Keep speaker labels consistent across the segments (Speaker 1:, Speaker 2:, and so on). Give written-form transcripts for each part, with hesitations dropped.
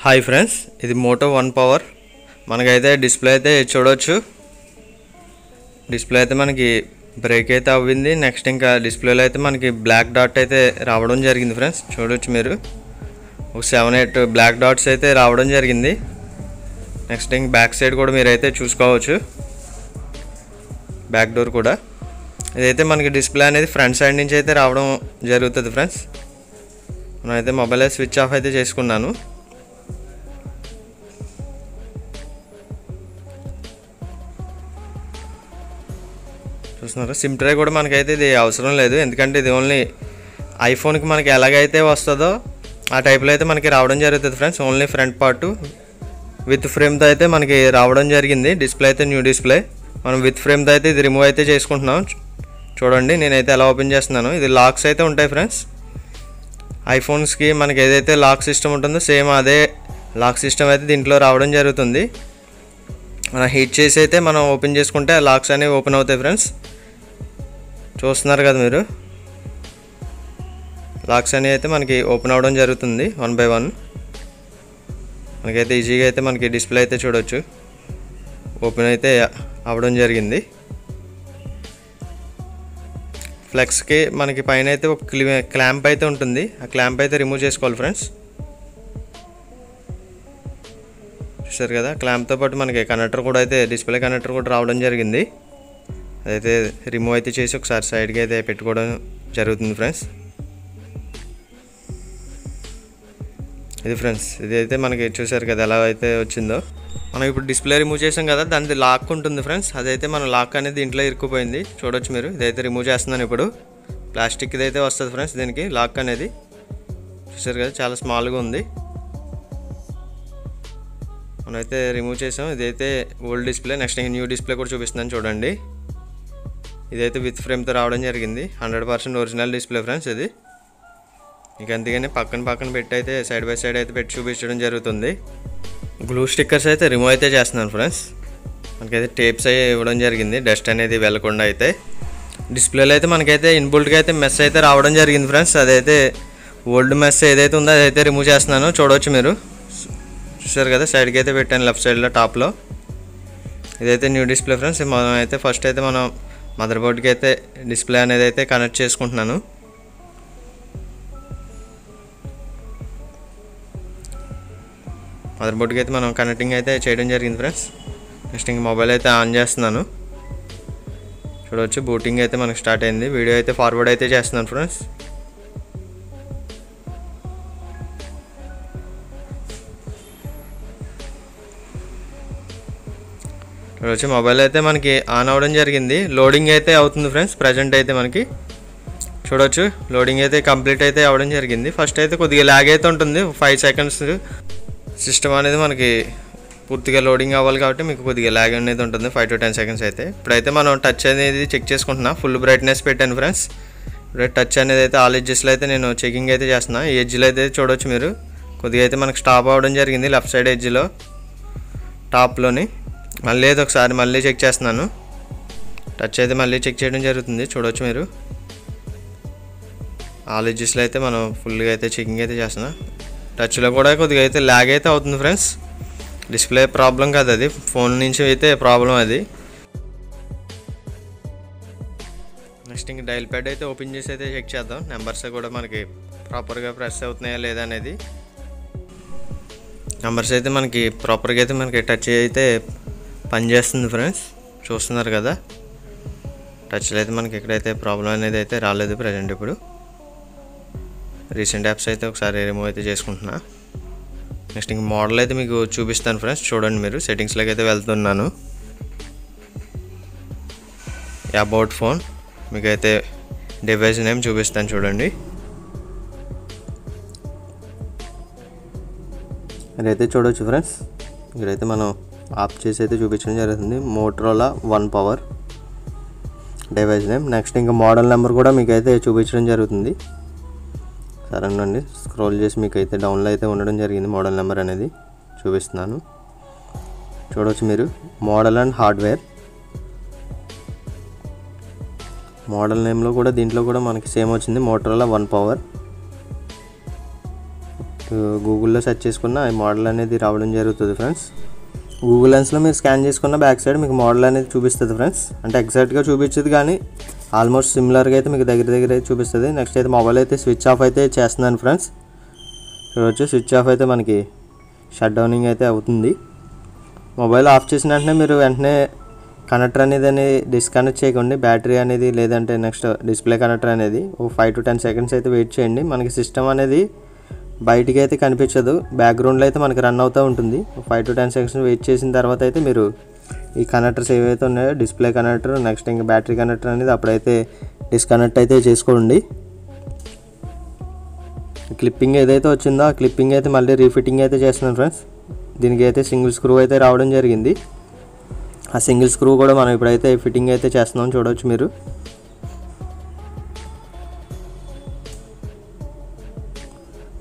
Speaker 1: Hi friends, ఇది Moto 1 power. మనకైతే display అయితే చూడవచ్చు. డిస్ప్లే అయితే మనకి బ్రేక్ అయితే అవ్వింది. నెక్స్ట్ ఇంకా డిస్ప్లేలో అయితే మనకి బ్లాక్ డాట్ అయితే రావడం జరిగింది ఫ్రెండ్స్. చూడవచ్చు మీరు, ఒక 7-8 బ్లాక్ డాట్స్ అయితే రావడం జరిగింది. నెక్స్ట్ ఇంక బ్యాక్ సైడ్ కూడా మీరైతే చూసుకోవచ్చు, బ్యాక్ డోర్ కూడా. ఇదైతే మనకి డిస్ప్లే అనేది ఫ్రంట్ సైడ్ నుంచి అయితే రావడం జరుగుతుంది ఫ్రెండ్స్. నేనైతే మొబైల్ స్విచ్ ఆఫ్ అయితే చేసుకున్నాను. చూస్తున్నారా, సిమ్ ట్రే కూడా మనకైతే ఇది అవసరం లేదు, ఎందుకంటే ఇది ఓన్లీ ఐఫోన్కి మనకి ఎలాగైతే వస్తుందో ఆ టైప్లో అయితే మనకి రావడం జరుగుతుంది friends. Only front part with ఫ్రేమ్తో అయితే మనకి రావడం జరిగింది. డిస్ప్లే అయితే న్యూ డిస్ప్లే. మనం విత్ ఫ్రేమ్తో అయితే ఇది రిమూవ్ అయితే చేసుకుంటున్నాం. చూడండి నేనైతే ఎలా ఓపెన్ చేస్తున్నాను. ఇది లాక్స్ అయితే ఉంటాయి ఫ్రెండ్స్. ఐఫోన్స్కి మనకి ఏదైతే లాక్ సిస్టమ్ ఉంటుందో సేమ్ అదే లాక్ సిస్టమ్ అయితే దీంట్లో రావడం జరుగుతుంది. మనం హీట్ చేసి అయితే మనం ఓపెన్ చేసుకుంటే ఆ లాక్స్ అనేవి ఓపెన్ అవుతాయి ఫ్రెండ్స్. చూస్తున్నారు కదా మీరు, లాక్స్ అనేవి అయితే మనకి ఓపెన్ అవ్వడం జరుగుతుంది 1 by 1. మనకైతే ఈజీగా అయితే మనకి డిస్ప్లే అయితే చూడవచ్చు, ఓపెన్ అయితే అవ్వడం జరిగింది. ఫ్లెక్స్కి మనకి పైన అయితే ఒక క్లాంప్ అయితే ఉంటుంది. ఆ క్లాంప్ అయితే రిమూవ్ చేసుకోవాలి ఫ్రెండ్స్. చూసారు కదా, క్లాంప్తో పాటు మనకి కనెక్టర్ కూడా అయితే డిస్ప్లే కనెక్టర్ కూడా రావడం జరిగింది. అదైతే రిమూవ్ అయితే చేసి ఒకసారి సైడ్కి అయితే పెట్టుకోవడం జరుగుతుంది ఫ్రెండ్స్. ఇది ఫ్రెండ్స్, ఇదైతే మనకి చూసారు కదా ఎలా అయితే వచ్చిందో. మనం ఇప్పుడు డిస్ప్లే రిమూవ్ చేసాం కదా, దానికి లాక్ ఉంటుంది ఫ్రెండ్స్. అదైతే మన లాక్ అనేది దీంట్లో ఇరుక్కుపోయింది. చూడవచ్చు మీరు, ఇదైతే రిమూవ్ చేస్తున్నాను ఇప్పుడు. ప్లాస్టిక్ ఇదైతే వస్తుంది ఫ్రెండ్స్ దీనికి లాక్ అనేది. చూసారు కదా, చాలా స్మాల్గా ఉంది. మనమైతే రిమూవ్ చేసాం. ఇదైతే ఓల్డ్ డిస్ప్లే. నెక్స్ట్ ఇంకా న్యూ డిస్ప్లే కూడా చూపిస్తున్నాను చూడండి. ఇదైతే విత్ ఫ్రేమ్తో రావడం జరిగింది. 100% ఒరిజినల్ డిస్ప్లే ఫ్రెండ్స్ ఇది. ఇక అందుకని పక్కన పెట్టి అయితే సైడ్ బై సైడ్ అయితే పెట్టి చూపించడం జరుగుతుంది. గ్లూ స్టిక్కర్స్ అయితే రిమూవ్ అయితే చేస్తున్నాను ఫ్రెండ్స్. మనకైతే టేప్స్ అయితే ఇవ్వడం జరిగింది, డస్ట్ అనేది వెళ్ళకుండా. అయితే డిస్ప్లేలో అయితే మనకైతే ఇన్బుల్ట్గా అయితే మెస్ అయితే రావడం జరిగింది ఫ్రెండ్స్. అదైతే ఓల్డ్ మెస్ ఏదైతే ఉందో అదైతే రిమూవ్ చేస్తున్నాను. చూడవచ్చు మీరు, చూసారు కదా, సైడ్కి అయితే పెట్టాను లెఫ్ట్ సైడ్లో టాప్లో. ఇదైతే న్యూ డిస్ప్లే ఫ్రెండ్స్. మనం అయితే ఫస్ట్ అయితే మనం మదర్ బోర్డ్కి అయితే డిస్ప్లే అనేది అయితే కనెక్ట్ చేసుకుంటున్నాను. మదర్ బోర్డ్కి అయితే మనం కనెక్టింగ్ అయితే చేయడం జరిగింది ఫ్రెండ్స్. నెక్స్ట్ ఇంక మొబైల్ అయితే ఆన్ చేస్తున్నాను. చూడవచ్చు, బూటింగ్ అయితే మనకు స్టార్ట్ అయింది. వీడియో అయితే ఫార్వర్డ్ అయితే చేస్తున్నాను ఫ్రెండ్స్. చూడవచ్చు, మొబైల్ అయితే మనకి ఆన్ అవ్వడం జరిగింది. లోడింగ్ అయితే అవుతుంది ఫ్రెండ్స్. ప్రజెంట్ అయితే మనకి చూడవచ్చు లోడింగ్ అయితే కంప్లీట్ అయితే అవ్వడం జరిగింది. ఫస్ట్ అయితే కొద్దిగా ల్యాగ్ అయితే ఉంటుంది, 5 seconds. సిస్టమ్ అనేది మనకి పూర్తిగా లోడింగ్ అవ్వాలి కాబట్టి మీకు కొద్దిగా ల్యాగ్ అనేది ఉంటుంది, 5 to 10 seconds అయితే. ఇప్పుడైతే మనం టచ్ అనేది చెక్ చేసుకుంటున్నా. ఫుల్ బ్రైట్నెస్ పెట్టాను ఫ్రెండ్స్. ఇప్పుడు టచ్ అనేది అయితే ఆల్ ఎడ్జెస్లో అయితే నేను చెకింగ్ అయితే చేస్తున్నా. ఈ ఎడ్జ్లో అయితే చూడవచ్చు మీరు, కొద్దిగా అయితే మనకి స్టాప్ అవ్వడం జరిగింది లెఫ్ట్ సైడ్ ఎడ్జ్లో టాప్లోని. మళ్ళీ అయితే ఒకసారి మళ్ళీ చెక్ చేస్తున్నాను. టచ్ అయితే మళ్ళీ చెక్ చేయడం జరుగుతుంది. చూడవచ్చు మీరు, ఆల్ ఎడ్జెస్లో అయితే మనం ఫుల్గా అయితే చెకింగ్ అయితే చేస్తున్నాం. టచ్లో కూడా కొద్దిగా అయితే ల్యాగ్ అయితే అవుతుంది ఫ్రెండ్స్. డిస్ప్లే ప్రాబ్లం కాదు, అది ఫోన్ నుంచి అయితే ప్రాబ్లం అది. నెక్స్ట్ ఇంక డైల్ ప్యాడ్ అయితే ఓపెన్ చేసి అయితే చెక్ చేద్దాం. నెంబర్స్ కూడా మనకి ప్రాపర్గా ప్రెస్ అవుతున్నాయా లేదా అనేది. నెంబర్స్ అయితే మనకి ప్రాపర్గా అయితే మనకి టచ్ అయితే పనిచేస్తుంది ఫ్రెండ్స్. చూస్తున్నారు కదా, టచ్లో అయితే మనకి ఎక్కడైతే ప్రాబ్లం అనేది అయితే రాలేదు ప్రజెంట్. ఇప్పుడు రీసెంట్ యాప్స్ అయితే ఒకసారి రిమూవ్ అయితే చేసుకుంటున్నా. నెక్స్ట్ ఇంక మోడల్ అయితే మీకు చూపిస్తాను ఫ్రెండ్స్. చూడండి మీరు, సెట్టింగ్స్లోకి అయితే వెళ్తున్నాను. అబౌట్ ఫోన్ మీకైతే డివైస్ నేమ్ చూపిస్తాను చూడండి. ఇదైతే చూడవచ్చు ఫ్రెండ్స్, ఇక్కడైతే మనం ఆఫ్ చేసి అయితే చూపించడం జరుగుతుంది. Motorola 1 power device name. Next ఇంకా మోడల్ నెంబర్ కూడా మీకైతే చూపించడం జరుగుతుంది. సరేనండి, స్క్రోల్ చేసి మీకైతే డౌన్లో అయితే ఉండడం జరిగింది. మోడల్ నెంబర్ అనేది చూపిస్తున్నాను. చూడవచ్చు మీరు, మోడల్ అండ్ హార్డ్వేర్. మోడల్ నేమ్లో కూడా దీంట్లో కూడా మనకి సేమ్ వచ్చింది, మోటరోలా 1 పవర్. గూగుల్లో సెర్చ్ చేసుకున్న ఈ మోడల్ అనేది రావడం జరుగుతుంది ఫ్రెండ్స్. గూగుల్ లెన్స్లో మీరు స్కాన్ చేసుకున్న బ్యాక్ సైడ్ మీకు మోడల్ అనేది చూపిస్తుంది ఫ్రెండ్స్. అంటే ఎగ్జాక్ట్గా చూపించదు కానీ ఆల్మోస్ట్ సిమిలర్గా అయితే మీకు దగ్గర అయితే చూపిస్తుంది. నెక్స్ట్ అయితే మొబైల్ అయితే స్విచ్ ఆఫ్ అయితే చేస్తున్నాను ఫ్రెండ్స్. చూడవచ్చు స్విచ్ ఆఫ్ అయితే మనకి షట్ డౌనింగ్ అయితే అవుతుంది. మొబైల్ ఆఫ్ చేసిన వెంటనే మీరు వెంటనే కనెక్టర్ అనేది డిస్కనెక్ట్ చేయకండి, బ్యాటరీ అనేది లేదంటే నెక్స్ట్ డిస్ప్లే కనెక్టర్ అనేది 5 to 10 seconds అయితే వెయిట్ చేయండి. మనకి సిస్టమ్ అనేది బయటికి అయితే కనిపించదు, బ్యాక్గ్రౌండ్లో అయితే మనకి రన్ అవుతూ ఉంటుంది. 5 to 10 seconds వెయిట్ చేసిన తర్వాత అయితే మీరు ఈ కనెక్టర్స్ ఏవైతే ఉన్నాయో డిస్ప్లే కనెక్టర్ నెక్స్ట్ ఇంకా బ్యాటరీ కనెక్టర్ అనేది అప్పుడైతే డిస్కనెక్ట్ అయితే చేసుకోండి. క్లిప్పింగ్ ఏదైతే వచ్చిందో ఆ క్లిప్పింగ్ అయితే మళ్ళీ రీఫిట్టింగ్ అయితే చేస్తున్నాను ఫ్రెండ్స్. దీనికి అయితే సింగిల్ స్క్రూ అయితే రావడం జరిగింది. ఆ సింగిల్ స్క్రూ కూడా మనం ఇప్పుడైతే ఫిట్టింగ్ అయితే చేస్తున్నాం చూడవచ్చు మీరు.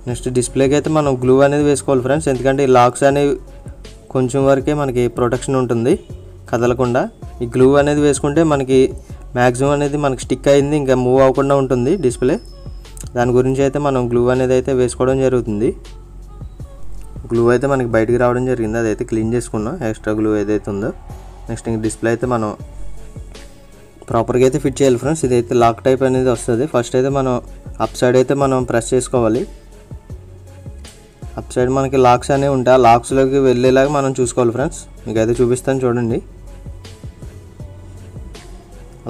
Speaker 1: నెక్స్ట్ డిస్ప్లేకి అయితే మనం గ్లూ అనేది వేసుకోవాలి ఫ్రెండ్స్. ఎందుకంటే ఈ లాక్స్ అనేవి కొంచెం వరకే మనకి ప్రొటెక్షన్ ఉంటుంది కదలకుండా. ఈ గ్లూ అనేది వేసుకుంటే మనకి మ్యాక్సిమం అనేది మనకి స్టిక్ అయింది ఇంకా మూవ్ అవ్వకుండా ఉంటుంది డిస్ప్లే. దాని గురించి అయితే మనం గ్లూ అనేది అయితే వేసుకోవడం జరుగుతుంది. గ్లూ అయితే మనకి బయటికి రావడం జరిగింది, అదైతే క్లీన్ చేసుకున్నాం ఎక్స్ట్రా గ్లూ ఏదైతే ఉందో. నెక్స్ట్ ఇంక డిస్ప్లే అయితే మనం ప్రాపర్గా అయితే ఫిట్ చేయాలి ఫ్రెండ్స్. ఇదైతే లాక్ టైప్ అనేది వస్తుంది. ఫస్ట్ అయితే మనం అప్ సైడ్ అయితే మనం ప్రెస్ చేసుకోవాలి. అప్ సైడ్ మనకి లాక్స్ అనేవి ఉంటాయి, ఆ లాక్స్లోకి వెళ్ళేలాగా మనం చూసుకోవాలి ఫ్రెండ్స్. మీకు అయితే చూపిస్తాను చూడండి.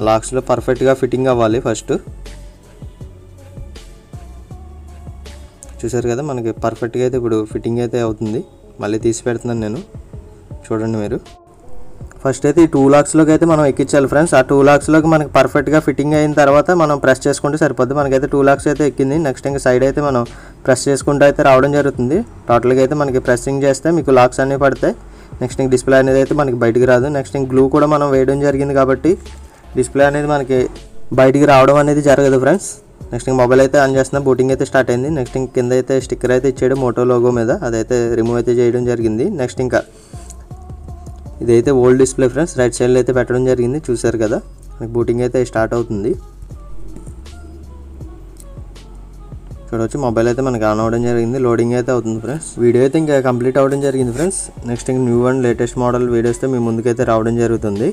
Speaker 1: లాక్స్లో పర్ఫెక్ట్గా ఫిట్టింగ్ అవ్వాలి ఫస్ట్. చూసారు కదా మనకి పర్ఫెక్ట్గా అయితే ఇప్పుడు ఫిట్టింగ్ అయితే అవుతుంది. మళ్ళీ తీసి పెడుతున్నాను నేను, చూడండి మీరు. ఫస్ట్ అయితే ఈ 2 లాక్స్లోకి అయితే మనం ఎక్కించాలి ఫ్రెండ్స్. ఆ 2 లాక్స్లోకి మనకి పర్ఫెక్ట్గా ఫిట్టింగ్ అయిన తర్వాత మనం ప్రెస్ చేసుకుంటే సరిపోద్ది. మనకైతే 2 లాక్స్ అయితే ఎక్కింది. నెక్స్ట్ ఇంకా సైడ్ అయితే మనం ప్రెస్ చేసుకుంటూ అయితే రావడం జరుగుతుంది. టోటల్గా అయితే మనకి ప్రెస్సింగ్ చేస్తే మీకు లాక్స్ అన్నీ పడతాయి. నెక్స్ట్ ఇంక డిస్ప్లే అనేది అయితే మనకి బయటికి రాదు. నెక్స్ట్ ఇంక గ్లూ కూడా మనం వేయడం జరిగింది కాబట్టి డిస్ప్లే అనేది మనకి బయటికి రావడం అనేది జరగదు ఫ్రెండ్స్. నెక్స్ట్ ఇంక మొబైల్ అయితే ఆన్ చేస్తున్నా, బూటింగ్ అయితే స్టార్ట్ అయింది. నెక్స్ట్ ఇంక కింద అయితే స్టిక్కర్ అయితే ఇచ్చాడు మోటో లోగో మీద, అదైతే రిమూవ్ అయితే చేయడం జరిగింది. నెక్స్ట్ ఇంకా ఇదైతే ఓల్డ్ డిస్ప్లే ఫ్రెండ్స్, రైట్ సైడ్లో అయితే పెట్టడం జరిగింది చూసారు కదా. మీకు బూటింగ్ అయితే స్టార్ట్ అవుతుంది చూడవచ్చు. మొబైల్ అయితే మనకి ఆన్ అవ్వడం జరిగింది, లోడింగ్ అయితే అవుతుంది ఫ్రెండ్స్. వీడియో అయితే ఇంకా కంప్లీట్ అవ్వడం జరిగింది ఫ్రెండ్స్. నెక్స్ట్ ఇంక న్యూ అండ్ లేటెస్ట్ మోడల్ వీడియోస్తో మీ ముందుకైతే రావడం జరుగుతుంది.